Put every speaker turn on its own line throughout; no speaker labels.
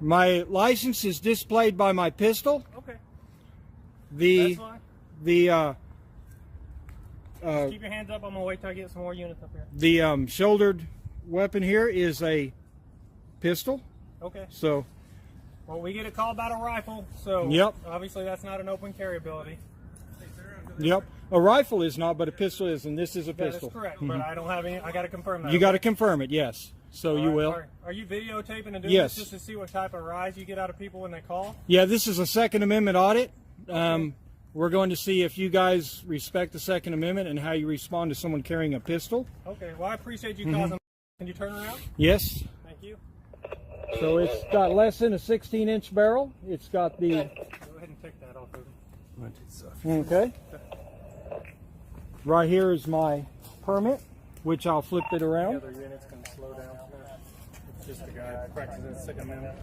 My license is displayed by my pistol.
Okay.
The
Just keep your hands up. I'm gonna wait till I get some more units up here.
The shouldered weapon here is a pistol.
Okay.
So.
Well, we get a call about a rifle, so
Yep.
obviously that's not an open carry ability.
Yep. A rifle is not, but a pistol is, and this is a pistol.
That is correct, but I don't have any. I got to confirm that.
You got to confirm it, yes. So you will.
Are you videotaping and doing
Yes.
this just to see what type of rise you get out of people when they call?
Yeah, this is a Second Amendment audit. We're going to see if you guys respect the Second Amendment and how you respond to someone carrying a pistol.
Okay. Well, I appreciate you causing. Can you turn around?
Yes.
Thank you.
So it's got less than a 16-inch barrel. It's got the.
Go ahead and take that off of him.
Okay. Right here is my permit, which I'll flip it
The
around.
other units can slow down. It's just the guy practicing the Second Amendment.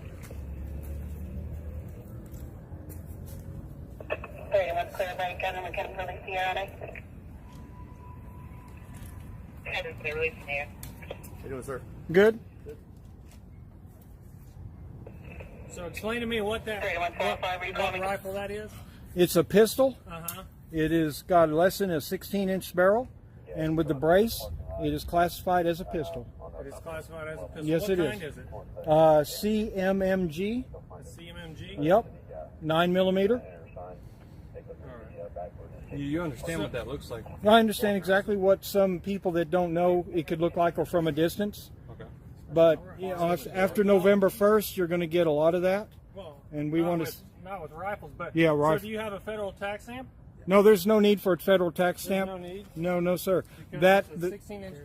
31 clear by gun and we can release the RNA. Can release the air.
How you doing, sir?
Good.
So explain to me what that what rifle that is.
It's a pistol.
Uh-huh.
It is got less than a 16-inch barrel, and with the brace, it is classified as a pistol.
It is classified as a pistol.
Yes,
what
it
kind
is.
is it?
CMMG.
A CMMG?
Yep. 9mm.
You understand what that looks like?
I understand exactly what some people that don't know it could look like or from a distance.
Okay.
But you know, after November 1st, you're going to get a lot of that.
Well,
And we want to.
not with rifles, but
Yeah,
So
rifle.
do you have a federal tax stamp?
No, there's no need for a federal tax
There's
stamp.
no need.
No, no, sir.
Because
That
it's a 16-inch.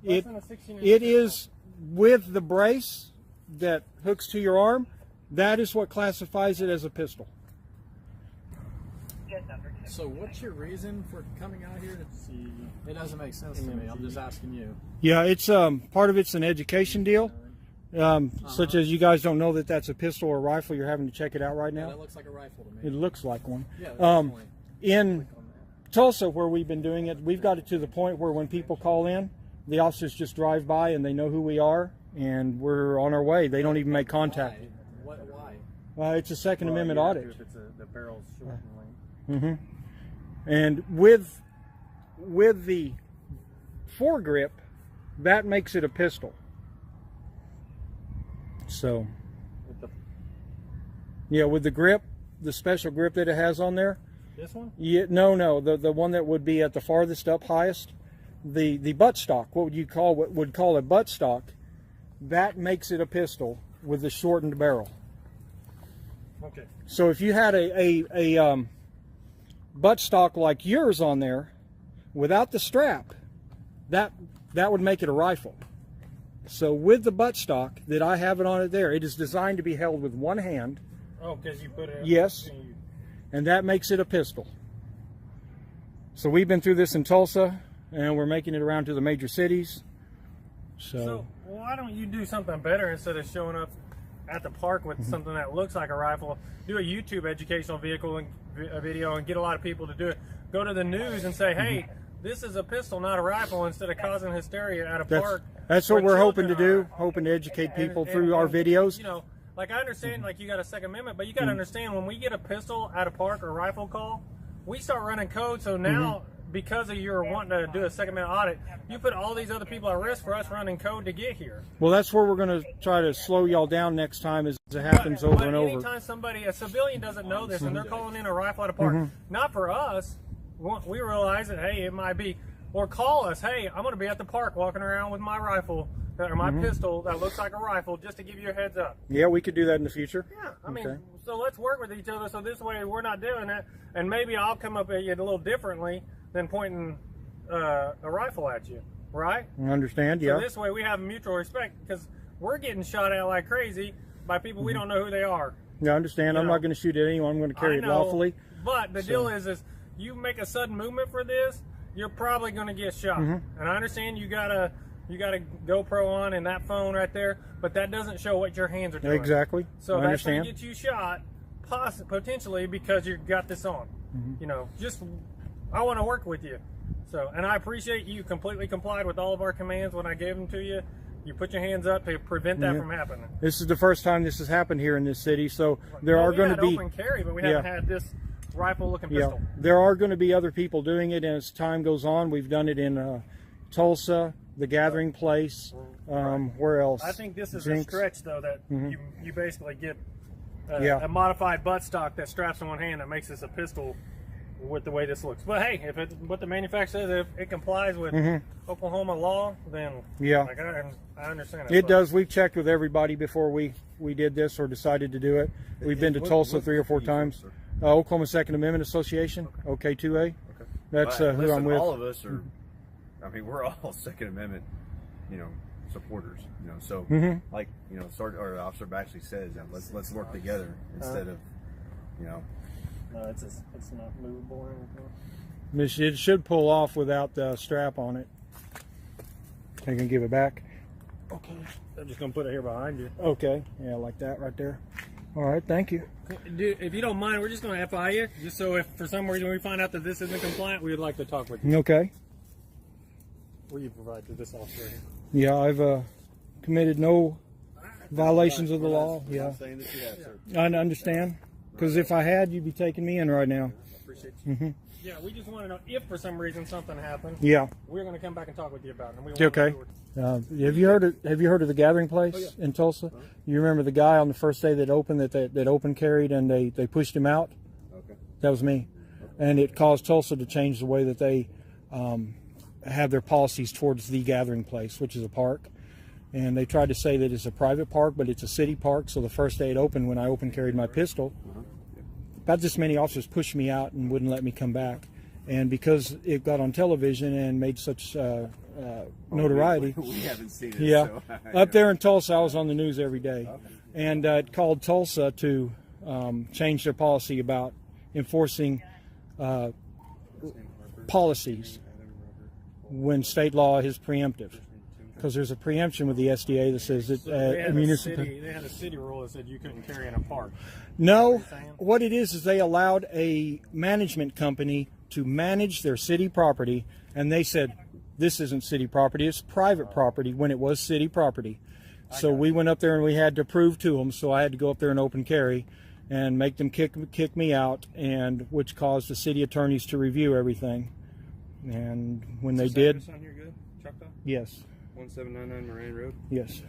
it
Less than a 16-inch
it
pistol.
is with the brace that hooks to your arm. That is what classifies it as a pistol.
So what's your reason for coming out here? It doesn't make sense to me. I'm just asking you.
Yeah, it's part of it's an education deal. Such as you guys don't know that that's a pistol or a rifle. You're having to check it out right
Yeah,
now.
that looks like a rifle to me.
It looks like one.
Yeah, definitely.
In Tulsa, where we've been doing it, we've got it to the point where when people call in, the officers just drive by and they know who we are, and we're on our way. They don't even make contact.
Why?
It's a Second Amendment audit.
If it's the barrel's short and length.
And with the foregrip, that makes it a pistol. So, yeah, with the grip, the special grip that it has on there.
This one?
Yeah, no, the one that would be at the farthest up highest, the buttstock. What would call a buttstock? That makes it a pistol with the shortened barrel.
Okay.
So if you had a buttstock like yours on there, without the strap, that would make it a rifle. So with the buttstock that I have it on it there, it is designed to be held with one hand.
Oh, because you put it.
Yes. And that makes it a pistol. So we've been through this in Tulsa, and we're making it around to the major cities.
So why don't you do something better instead of showing up at the park with something that looks like a rifle? Do a YouTube educational vehicle and a video and get a lot of people to do it. Go to the news and say, hey, this is a pistol, not a rifle, instead of causing hysteria at a park.
That's what
where
we're hoping to
children
do,
are.
hoping to educate people
And-
through our videos.
You know, like I understand, like you got a Second Amendment, but you got to understand when we get a pistol at a park or rifle call, we start running code. So now, because of your wanting to do a Second Amendment audit, you put all these other people at risk for us running code to get here.
Well, that's where we're going to try to slow y'all down next time as it happens over and over.
Anytime a civilian doesn't know this and they're calling in a rifle at a park, not for us, we realize that, hey, it might be, or call us, hey, I'm going to be at the park walking around with my rifle or my pistol that looks like a rifle, just to give you a heads up.
Yeah, we could do that in the future.
Yeah, I mean,
Okay.
so let's work with each other so this way we're not doing that, and maybe I'll come up at you a little differently than pointing a rifle at you, right?
I understand,
So
yeah.
this way we have mutual respect, because we're getting shot at like crazy by people we don't know who they are.
Yeah, I understand. I'm
know.
not going to shoot at anyone. I'm going to carry
I
it
know,
lawfully.
But the deal is you make a sudden movement for this, you're probably going to get shot. And I understand you got a GoPro on and that phone right there, but that doesn't show what your hands are doing.
Exactly.
So
I
that's going
understand.
to get you shot, potentially because you got this on. You know, I want to work with you. So, and I appreciate you completely complied with all of our commands when I gave them to you. You put your hands up to prevent that
Yeah.
from happening.
This is the first time this has happened here in this city, so there are going to be
open carry, but we
Yeah.
haven't had this rifle-looking
yeah,
pistol.
there are going to be other people doing it, and as time goes on, we've done it in Tulsa, the Gathering Place. Where else?
I think this is
Jinx.
a stretch, though, that you basically get
Yeah.
a modified buttstock that straps in one hand that makes this a pistol with the way this looks. But hey, if it what the manufacturer says, if it complies with Oklahoma law, then
Yeah.
like, I understand
It does. We've checked with everybody before we did this or decided to do it. We've been to Tulsa 3 or 4 times. Oklahoma Second Amendment Association, OK2A. That's who
Listen,
I'm with.
all of us are. I mean, we're all Second Amendment, supporters. So like or Officer Baxley says, that let's work together instead of,
No, it's not movable or anything.
It should pull off without the strap on it. I can give it back.
Okay. I'm just gonna put it here behind you.
Okay, yeah, like that right there. All right, thank you.
Dude, if you don't mind, we're just gonna FI you, just so if for some reason we find out that this isn't compliant, we would like to talk with you.
Okay.
Will you provide to this officer here?
Yeah, I've committed no violations of the law.
I'm
Yeah,
not saying that you have, sir.
I understand. Because if I had, you'd be taking me in right now.
Appreciate you. Yeah, we just want to know if for some reason something happened.
Yeah.
We're going to come back and talk with you about it. And we
Okay. Have you heard of the Gathering Place in Tulsa? You remember the guy on the first day that opened that open carried and they pushed him out?
Okay.
That was me, and it caused Tulsa to change the way that they have their policies towards the Gathering Place, which is a park. And they tried to say that it's a private park, but it's a city park. So the first day it opened, when I open carried my pistol, about this many officers pushed me out and wouldn't let me come back. And because it got on television and made such notoriety,
We haven't seen it.
yeah,
So,
up there in Tulsa, I was on the news every day, and it called Tulsa to change their policy about enforcing policies when state law is preemptive. Because there's a preemption with the SDA that says that
they had
municipal.
they had a city rule that said you couldn't carry in a park.
No,
saying?
what it is they allowed a management company to manage their city property, and they said this isn't city property, it's private property when it was city property. So we went up there and we had to prove to them, so I had to go up there and open carry and make them kick me out, and which caused the city attorneys to review everything. And when they did,
On here good? Choctaw?
yes.
1799 Moran Road.
Yes.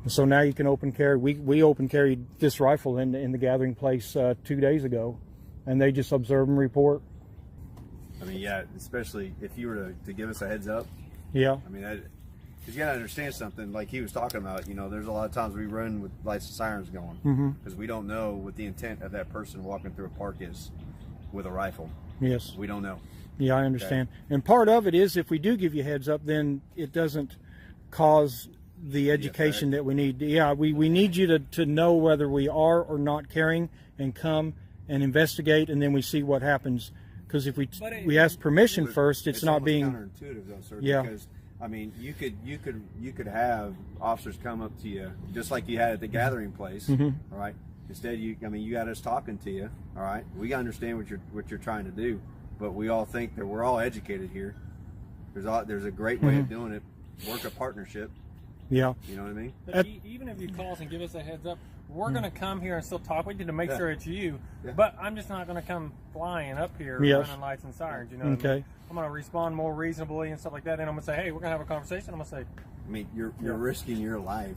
So now you can open carry. We open carried this rifle in the Gathering Place 2 days ago, and they just observe and report.
I mean, yeah, especially if you were to give us a heads up.
Yeah.
I mean, because you got to understand something. Like he was talking about, there's a lot of times we run with lights and sirens going because we don't know what the intent of that person walking through a park is with a rifle.
Yes.
We don't know.
Yeah, I understand. Okay. And part of it is if we do give you heads up, then it doesn't cause the education that we need. Yeah, we need you to know whether we are or not carrying and come and investigate, and then we see what happens. Because if we ask permission first, it's not being
counterintuitive, though, sir.
Yeah.
Because I mean, you could have officers come up to you just like you had at the Gathering Place, all right? Instead, you got us talking to you, all right? We understand what you're trying to do, but we all think that we're all educated here. There's a great way of doing it. Work a partnership.
Yeah.
You know what I mean?
But even if you call us and give us a heads up, we're going to come here and still talk with you to make sure it's you. Yeah. But I'm just not going to come flying up here running lights and sirens. You know what I mean? I'm going to respond more reasonably and stuff like that. And I'm going to say, hey, we're going to have a conversation. I'm going to say,
I mean, you're risking your life.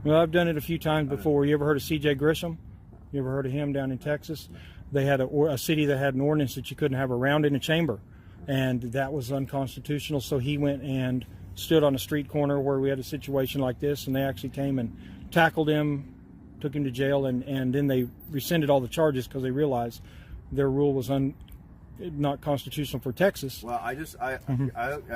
Well, I've done it a few times before. You ever heard of C.J. Grisham? You ever heard of him down in Texas? They had a city that had an ordinance that you couldn't have a round in a chamber, and that was unconstitutional. So he went and stood on a street corner where we had a situation like this, and they actually came and tackled him, took him to jail, and then they rescinded all the charges because they realized their rule was not constitutional for Texas.
Well, I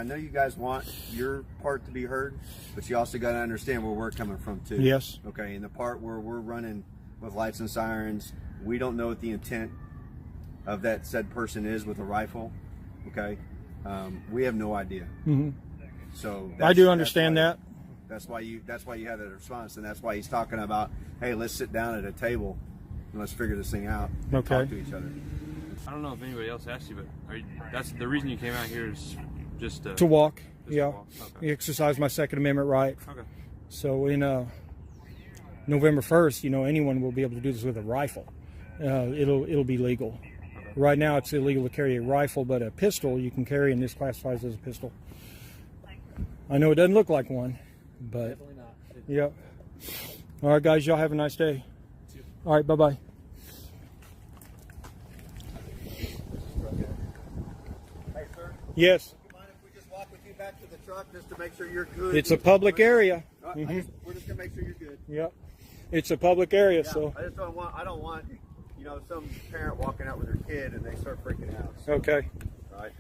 know you guys want your part to be heard, but you also got to understand where we're coming from too.
Yes.
Okay, in the part where we're running with lights and sirens, we don't know what the intent of that said person is with a rifle. Okay, we have no idea. So
I do understand that.
That's why you had that response, and that's why he's talking about, hey, let's sit down at a table and let's figure this thing out and talk to each other.
I don't know if anybody else asked you, but that's the reason you came out here is just
to walk.
just
Yeah,
to walk. Okay.
exercise my Second Amendment right.
Okay.
So in November 1st, anyone will be able to do this with a rifle. It'll be legal. Right now, it's illegal to carry a rifle, but a pistol you can carry, and this classifies as a pistol. I know it doesn't look like one, but
Definitely not.
yep. All right, guys, y'all have a nice day. All right, bye-bye.
Hey, sir.
Yes,
You mind if we just walk with you back to the truck just to make sure you're good?
it's a public area.
We're just gonna make sure you're good.
Yep, it's a public area,
Yeah,
so
I don't want some parent walking out with their kid and they start freaking out.
okay.
Right.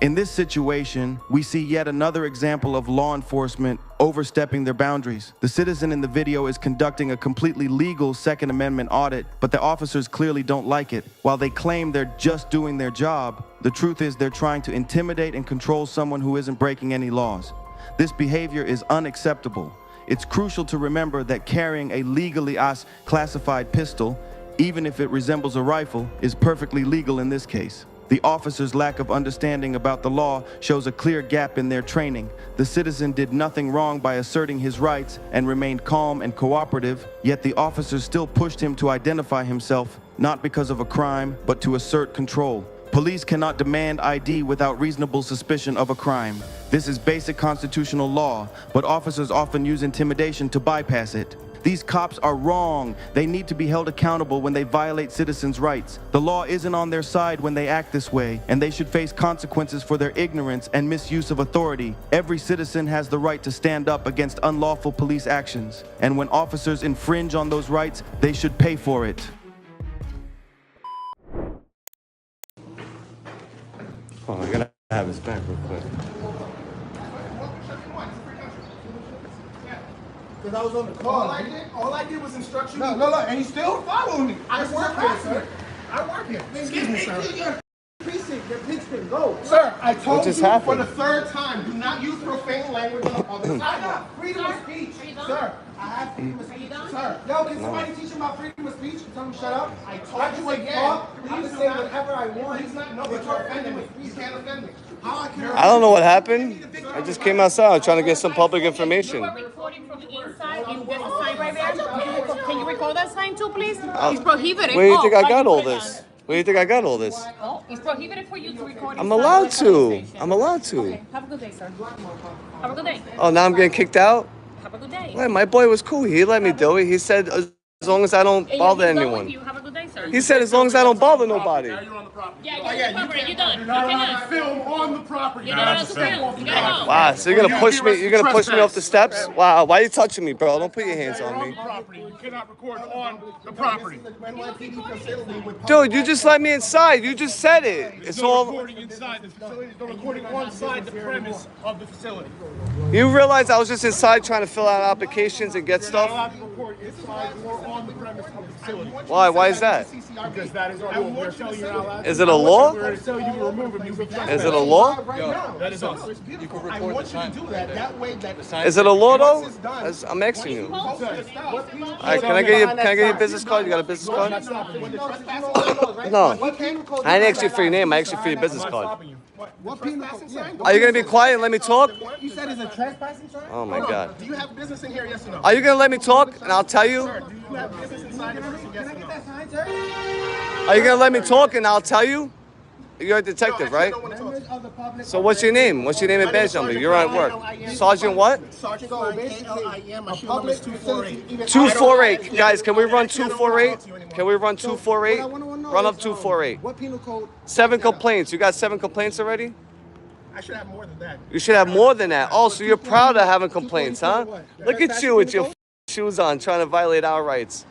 In this situation, we see yet another example of law enforcement overstepping their boundaries. The citizen in the video is conducting a completely legal Second Amendment audit, but the officers clearly don't like it. While they claim they're just doing their job, the truth is they're trying to intimidate and control someone who isn't breaking any laws. This behavior is unacceptable. It's crucial to remember that carrying a legally classified pistol, even if it resembles a rifle, is perfectly legal in this case. The officer's lack of understanding about the law shows a clear gap in their training. The citizen did nothing wrong by asserting his rights and remained calm and cooperative, yet the officers still pushed him to identify himself, not because of a crime, but to assert control. Police cannot demand ID without reasonable suspicion of a crime. This is basic constitutional law, but officers often use intimidation to bypass it. These cops are wrong. They need to be held accountable when they violate citizens' rights. The law isn't on their side when they act this way, and they should face consequences for their ignorance and misuse of authority. Every citizen has the right to stand up against unlawful police actions, and when officers infringe on those rights, they should pay for it.
Oh, I gotta have his back real quick.
Because I was on the call. All I did was instruct you. No, and he's still following me. I work here, sir. I work here. Excuse me, sir. Precinct, your pigskin, go. Sir, I told you for the third time, do not use profane language on the public sidewalk. Freedom of speech. Sir, I have freedom of speech. Sir, yo, can somebody teach him about freedom of speech and tell him shut up? I told you again. Please say whatever I want. He's not, no, but you're offending me. You can't offend me.
I don't know what happened. I just came outside trying to get some public information.
You are recording from the inside. There's a sign right there. Can you record that sign too, please? It's prohibited.
Where do you think I got all this? Where do you think I got all this?
Oh, it's prohibited for you to record.
I'm allowed to. I'm allowed to.
Okay, have a good day, sir. Have a good day.
Oh, now I'm getting kicked out?
Have a good day.
Wait, my boy was cool. He let me do it. He said as long as I don't bother anyone.
Have a good day, sir.
He said as long as I don't bother nobody.
Yeah, you're on the property. You're done.
You're not allowed to film on the property.
You're not allowed to film. You gotta go.
Wow, so you're gonna push me? You're gonna push me off the steps? Wow, why are you touching me, bro? Don't put your hands on me.
You cannot record on the property.
Dude, you just let me inside. You just said it. It's all.
Recording inside the facility. There's no recording inside the premise of the facility.
You realize I was just inside trying to fill out applications and get
You're not
stuff?
allowed to record inside or on the premise of the facility.
Why? Why is that?
Because that is our rule. We're telling you you're not allowed.
Is it a law?
We're telling you to remove him.
Is it a law?
That is us. You can record I want you to do that. That way that
Is it a law though? I'm asking you. All right, can I get your business card? You got a business card? No. I didn't ask you for your name. I asked you for your business card.
What penal code?
Are you gonna be quiet and let me talk?
You said it's a trespassing sign?
Oh my God.
Do you have business in here? Yes or no?
Are you gonna let me talk and I'll tell you?
Sir, do you have business inside the prison? Yes or no? That sign, sir?
Are you gonna let me talk and I'll tell you? You're a detective, right? So what's your name? What's your name and badge number? You're at work. Sergeant what?
Sergeant K-L-I-M. My shoe number is 248.
248. Guys, can we run 248? Can we run 248? Run up 248.
What penal code?
7 complaints. You got 7 complaints already?
I should have more than that.
You should have more than that. Oh, so you're proud of having complaints, huh? Look at you with your shoes on trying to violate our rights.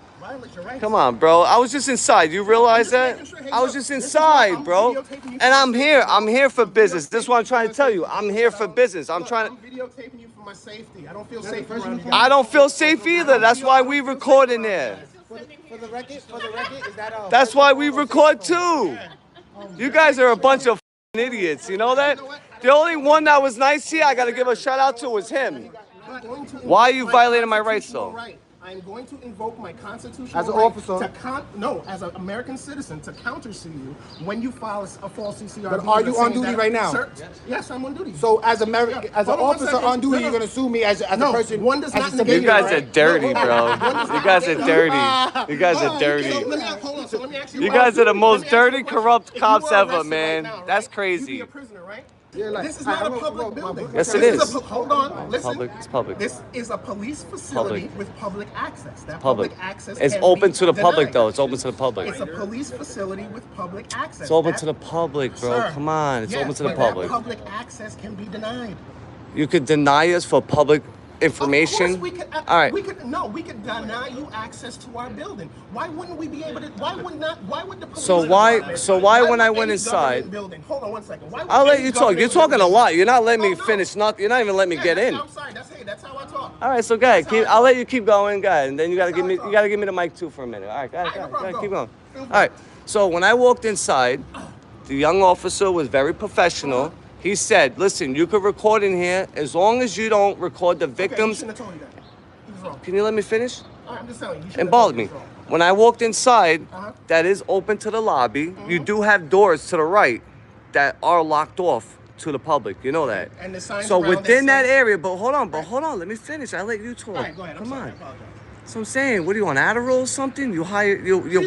Come on, bro. I was just inside. You realize that? I was just inside, bro. And I'm here. I'm here for business. This is what I'm trying to tell you. I'm here for business. I'm trying to...
videotaping you for my safety. I don't feel safe around here.
I don't feel safe either. That's why we record in there.
For the record, is that a...
That's why we record too. You guys are a bunch of idiots. You know that? The only one that was nice here, I got to give a shout out to, was him. Why are you violating my rights, though?
I'm going to invoke my constitutional
As an
right
officer?
as an American citizen, to countersue you when you file a false CCRB.
But are you on duty right now?
Sir, yes, I'm on duty.
So as an officer on duty, you're going to sue me as a person?
One does not
You guys are dirty, bro. You guys are dirty. You guys are dirty.
So let me ask you.
You guys are the most dirty, corrupt cops ever, man. That's crazy.
You'd be a prisoner, right? This is not a public building.
Yes, it is.
Hold on, listen.
It's public.
This is a police facility with public access. That
Public.
access
It's
can
open
be
to the public,
denied.
though. It's open to the public.
It's a police facility with public access.
It's open to the public, bro.
Sir,
Come on. It's
yes,
open to the
but
public.
That public access can be denied.
You could deny us for public information.
Of course we could,
All right.
we could deny you access to our building. Why wouldn't we be able to? Why would the police?
So why when I went inside?
Building, hold on one second.
I'll let you talk. You're talking a lot. You're not letting me finish. You're not even letting me get in.
I'm sorry. That's how I talk.
All right, so go ahead. I'll let you keep going, guys, and then you gotta give me the mic too for a minute. All right, go ahead, keep going. All right. So when I walked inside, the young officer was very professional. He said, "Listen, you could record in here as long as you don't record the victims."
Okay, he shouldn't have told you that. He was wrong.
Can you let me finish?
All right, I'm just telling you.
It bothered me. When I walked inside, that is open to the lobby. You do have doors to the right that are locked off to the public. You know that.
And the signs
So
around
within that
say-
area, but hold on, let me finish. I let you talk.
All right, go ahead. I'm
Come
sorry.
on.
I apologize.
So I'm saying, what are you on Adderall or something? You're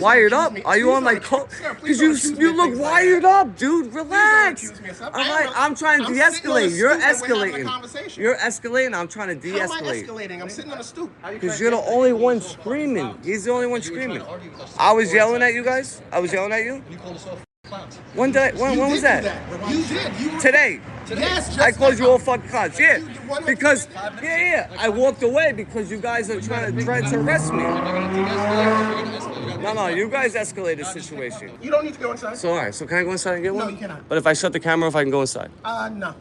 wired up? Are you on like coke? Because you look wired up, dude. Relax. I'm trying to de-escalate. You're escalating. You're escalating. I'm trying to
How am I
de-escalate.
escalating? I'm sitting on a stoop.
Because you're the only one screaming. He's the only one screaming. I was yelling at you guys. I was yelling at you. When was that?
You did. You were,
Today.
Yes, just
I called you
now.
all fucking cons. Yeah. Because, I walked away because you guys are trying to arrest me. No, you guys escalated the situation.
You don't need to go inside.
So, all right. So, can I go inside and get one?
No, you cannot.
But if I shut the camera off, I can go inside.
No.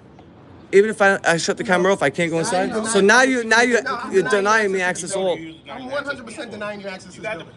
Even if I shut the camera off, I can't go inside. So now you're denying me access to all.
I'm 100% denying you access to the building.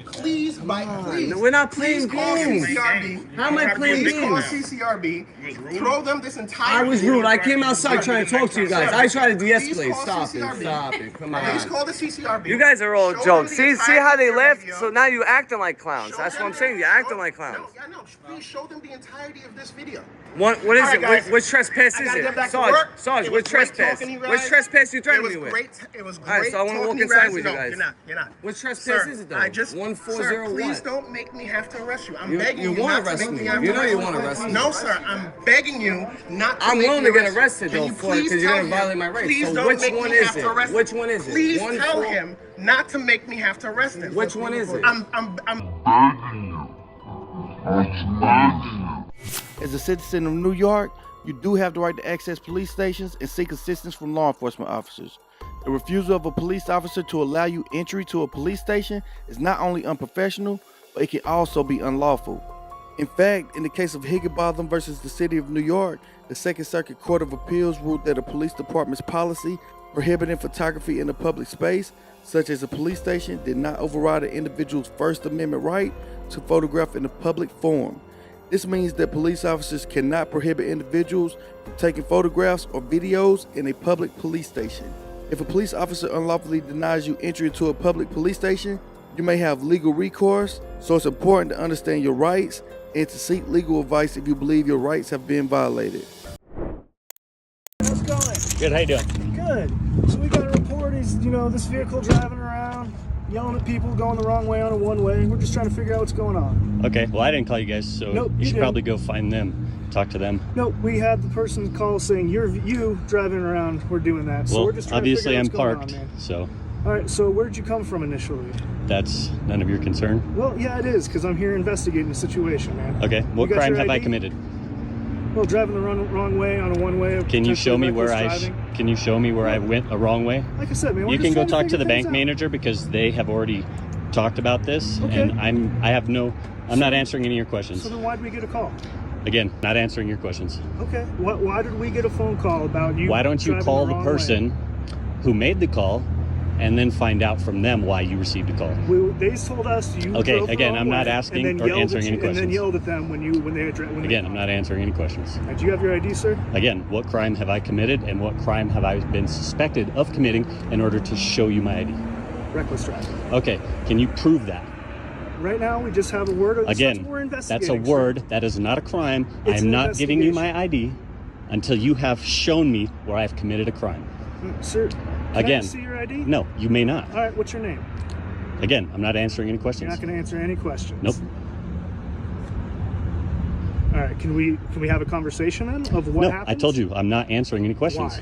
Please, please.
We're not playing games.
CCRB.
How am I playing
Please call
games?
CCRB. Throw them this entire.
I was rude. I came outside trying to talk to you guys. I tried to de-escalate. Stop it. Come
Please
on.
call the CCRB.
You guys are all
Show
jokes.
them the
See how they
entire
left?
video.
So now you acting like clowns.
Show
That's
them
what I'm saying. You're acting like clowns.
No, I know. Please show them the entirety of this video.
What is
All right,
it?
guys.
Which trespass
I
is
gotta
it?
get back to work.
Sarge,
It
which
was great
trespass?
talking to you guys.
Which trespass you threatening me with?
It was
All right,
great.
so I want to walk
talking
inside
guys.
with you
No,
guys.
You're not.
Which trespass
Sir,
is it though?
I just,
1401.
Sir, please don't make me have to arrest you. I'm
You-
begging
you
you
wanna
not to
arrest
make
me.
me have
You
to
know
arrest
you wanna arrest me.
No, sir. I'm begging you not to
I'm
make
willing
me
to get
arrest you.
arrested
Can
though
you
for it
please
because you're
tell
gonna
him-
violate my rights.
Please
So
don't
which
make
one
me
is
have to
it?
arrest
Which one is it?
Please
One
tell
for-
him not to make me have to arrest him.
Which one is it?
I'm
As a citizen of New York, you do have the right to access police stations and seek assistance from law enforcement officers. The refusal of a police officer to allow you entry to a police station is not only unprofessional, but it can also be unlawful. In fact, in the case of Higginbotham versus the City of New York, the Second Circuit Court of Appeals ruled that a police department's policy prohibiting photography in a public space, such as a police station, did not override an individual's First Amendment right to photograph in a public forum. This means that police officers cannot prohibit individuals from taking photographs or videos in a public police station. If a police officer unlawfully denies you entry to a public police station, you may have legal recourse, so it's important to understand your rights and to seek legal advice if you believe your rights have been violated.
How's it going?
Good, how you doing?
Good. So we got a report is, this vehicle driving around, yelling at people, going the wrong way on a one-way. We're just trying to figure out what's going on.
Okay, well I didn't call you guys, so
Nope,
you should
didn't.
probably go find them, talk to them.
No, we had the person call saying, you driving around, we're doing that. So
Well,
we're just trying
obviously
to
I'm
figure out
parked,
what's going on, man.
so
All right, so where'd you come from initially?
that's none of your concern.
Well, yeah, it is, because I'm here investigating the situation, man.
Okay, what
You got
crime
your
have I
ID?
committed?
Well, driving the wrong way on a one-way.
Can you show me
potentially
where
reckless driving.
can you show me where I went a wrong way?
Like I said, man, we're
You
just
can go
trying to
talk to
figure
the bank
things out.
manager because they have already talked about this,
Okay.
and I'm not answering any of your questions.
So then why did we get a call?
Again, not answering your questions.
Okay, why did we get a phone call about you?
Why don't you
driving
call the
wrong way?
person who made the call and then find out from them why you received a call?
They told us you
Okay,
drove the
again,
wrong
I'm not
way,
asking
and then
or
yelled
answering
at
any
you, and then
questions.
yelled at them when they
Again, I'm not answering any questions.
Do you have your ID, sir?
Again, what crime have I committed and what crime have I been suspected of committing in order to show you my ID?
reckless driving.
Okay, can you prove that?
Right now, we just have a word.
Again,
we're
that's
investigating.
a word. That is not a crime. I
It's
am
an
not giving you my ID until you have shown me where I've committed a crime.
Sir, can
Again,
I see your ID?
No, you may not.
All right, what's your name?
Again, I'm not answering any questions.
You're not going to answer any questions.
Nope.
All right, can we have a conversation then of what happened?
I told you I'm not answering any questions.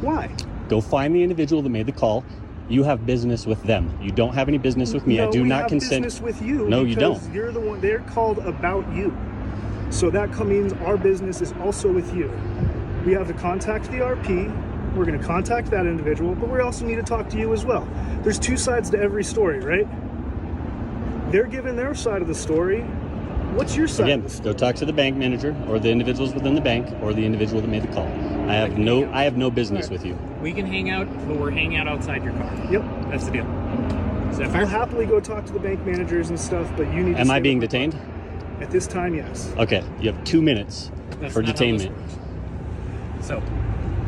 Why?
Go find the individual that made the call. You have business with them. You don't have any business with me.
No,
I do
we
not
have
consent.
business with you.
No, you don't.
You're the one. They're called about you. So that means our business is also with you. We have to contact the RP. We're going to contact that individual, but we also need to talk to you as well. There's two sides to every story, right? They're giving their side of the story. What's your side?
Again, go talk to the bank manager or the individuals within the bank or the individual that made the call. I have no business with you.
We can hang out, but we're hanging out outside your car.
Yep.
That's the deal. Is that
I'll
fair?
happily go talk to the bank managers and stuff, but you need to
Am I
stay
being
with my
detained?
car. At this time, yes.
Okay, you have 2 minutes
That's
for
not how this
detainment.
works. So,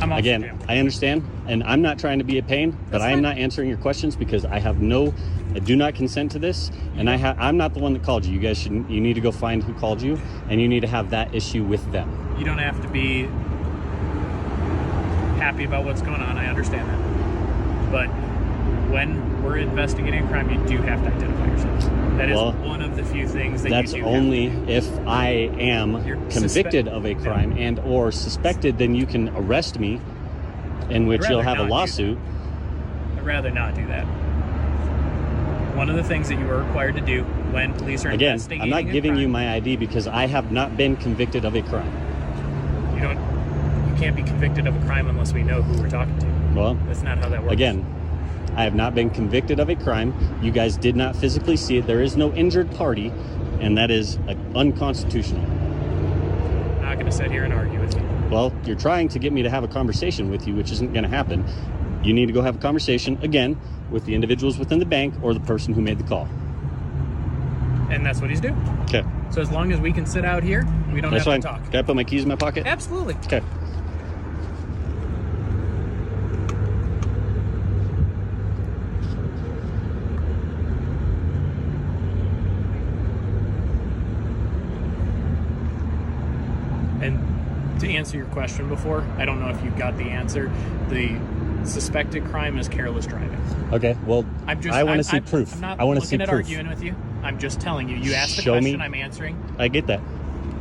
I'm off
Again,
the jail.
I understand, and I'm not trying to be a pain, but I am not answering your questions because I do not consent to this, and I'm not the one that called you. You guys you need to go find who called you, and you need to have that issue with them.
You don't have to be happy about what's going on. I understand that. But when we're investigating a crime, you do have to identify yourself. That is one of the few things that
That's
you do
only
have to do.
if I am convicted of a crime and or suspected, then you can arrest me, in which you'll have a lawsuit.
I'd rather not do that. One of the things that you are required to do when police are
Again,
investigating
I'm not
a
giving
crime,
you my ID because I have not been convicted of a crime.
You can't be convicted of a crime unless we know who we're talking to.
Well,
That's not how that works.
again, I have not been convicted of a crime. You guys did not physically see it. There is no injured party, and that is unconstitutional.
I'm not going to sit here and argue with you.
Well, you're trying to get me to have a conversation with you, which isn't going to happen. You need to go have a conversation, again, with the individuals within the bank or the person who made the call.
And that's what he's doing.
Okay.
So as long as we can sit out here, we don't
That's
have
fine.
to talk.
Can I put my keys in my pocket?
Absolutely.
Okay.
And to answer your question before, I don't know if you got the answer. The suspected crime is careless driving.
Okay, well, I want to see proof.
I'm not
I want to see
looking at
proof.
arguing with you. I'm just telling you. You asked the
Show me.
question, I'm answering.
I get that.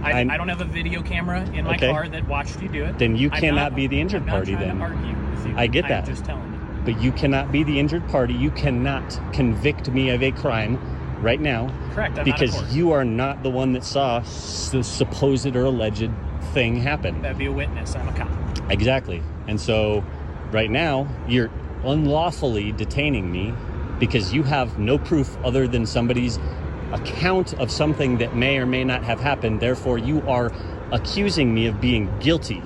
I don't have a video camera in my
Okay.
car that watched you do it.
Then you
I'm
cannot
not-
be the injured
I'm not
party
trying
then.
to argue with you.
I get that.
I'm just telling you.
But you cannot be the injured party. You cannot convict me of a crime right now.
Correct. I'm
because
not a court.
you are not the one that saw the supposed or alleged thing happen.
That'd be a witness. I'm a cop.
Exactly. And so right now you're unlawfully detaining me because you have no proof other than somebody's account of something that may or may not have happened. Therefore, you are accusing me of being guilty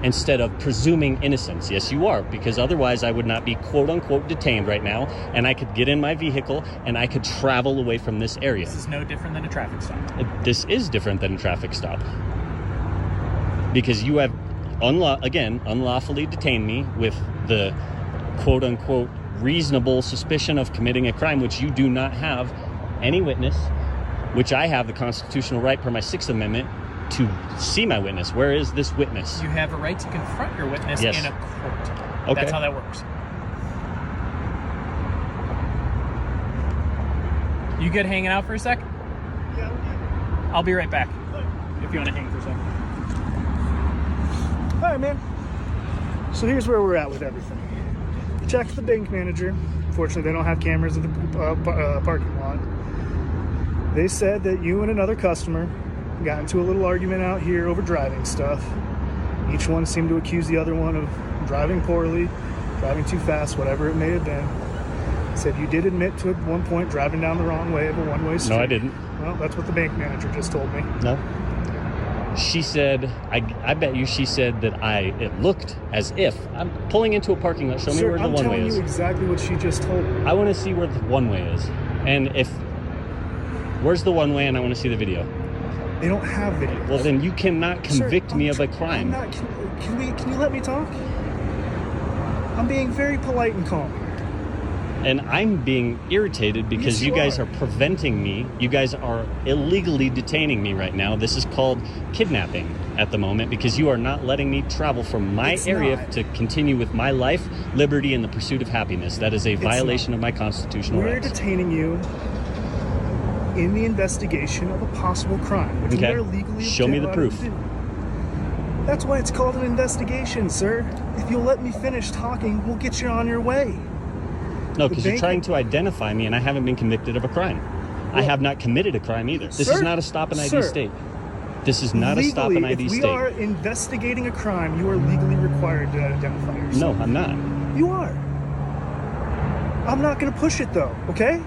instead of presuming innocence. Yes, you are, because otherwise I would not be quote unquote detained right now, and I could get in my vehicle and I could travel away from this area.
This is no different than a traffic stop.
This is different than a traffic stop because you have unlawfully detained me with the quote unquote reasonable suspicion of committing a crime, which you do not have any witness, which I have the constitutional right per my 6th Amendment to see my witness. Where is this witness?
You have a right to confront your witness
Yes.
in a court.
Okay.
That's how that works. You good hanging out for a sec?
Yeah.
I'll be right back. If you want to hang for a second.
All right, man. So here's where we're at with everything. Checked the bank manager. Fortunately, they don't have cameras in the parking lot. They said that you and another customer got into a little argument out here over driving stuff. Each one seemed to accuse the other one of driving poorly, driving too fast, whatever it may have been. Said you did admit to at one point driving down the wrong way of a one-way street.
No, I didn't.
Well, that's what the bank manager just told me.
No. She said, I bet you she said that it looked as if I'm pulling into a parking lot. Show me where the one way is.
I'm telling you exactly what she just told me.
I want to see where the one way is. And where's the one way, and I want to see the video.
They don't have video.
Well, then you cannot convict me of a crime.
Can you let me talk? I'm being very polite and calm.
And I'm being irritated because
Yes,
you guys are preventing me. You guys are illegally detaining me right now. This is called kidnapping at the moment because you are not letting me travel from my area to continue with my life, liberty, and the pursuit of happiness. That is a violation of my constitutional rights.
We're detaining you in the investigation of a possible crime, which we are legally
Show me the
allowed
proof.
to do. That's why it's called an investigation, sir. If you'll let me finish talking, we'll get you on your way.
No, because you're trying to identify me and I haven't been convicted of a crime. I have not committed a crime either. This is not a stop and ID state. This is not a stop and ID
if
state.
we are investigating a crime, you are legally required to identify yourself.
No, I'm not.
You are. I'm not going to push it though, okay?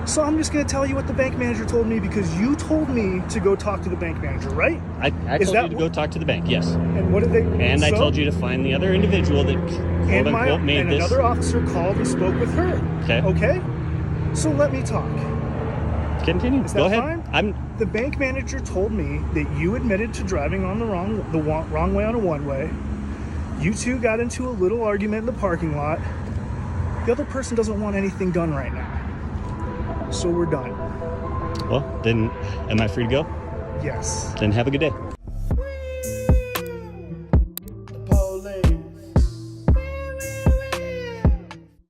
So I'm just going to tell you what the bank manager told me because you told me to go talk to the bank manager, right?
I told you to go talk to the bank, yes.
And what did they...
And I told you to find the other individual that quote unquote made this.
Another officer called and spoke with her.
Okay.
Okay? So let me talk.
Continue.
Is that
go ahead.
Fine? The bank manager told me that you admitted to driving on the wrong way on a one-way. You two got into a little argument in the parking lot. The other person doesn't want anything done right now. So we're done.
Well, then am I free to go?
Yes.
Then have a good day.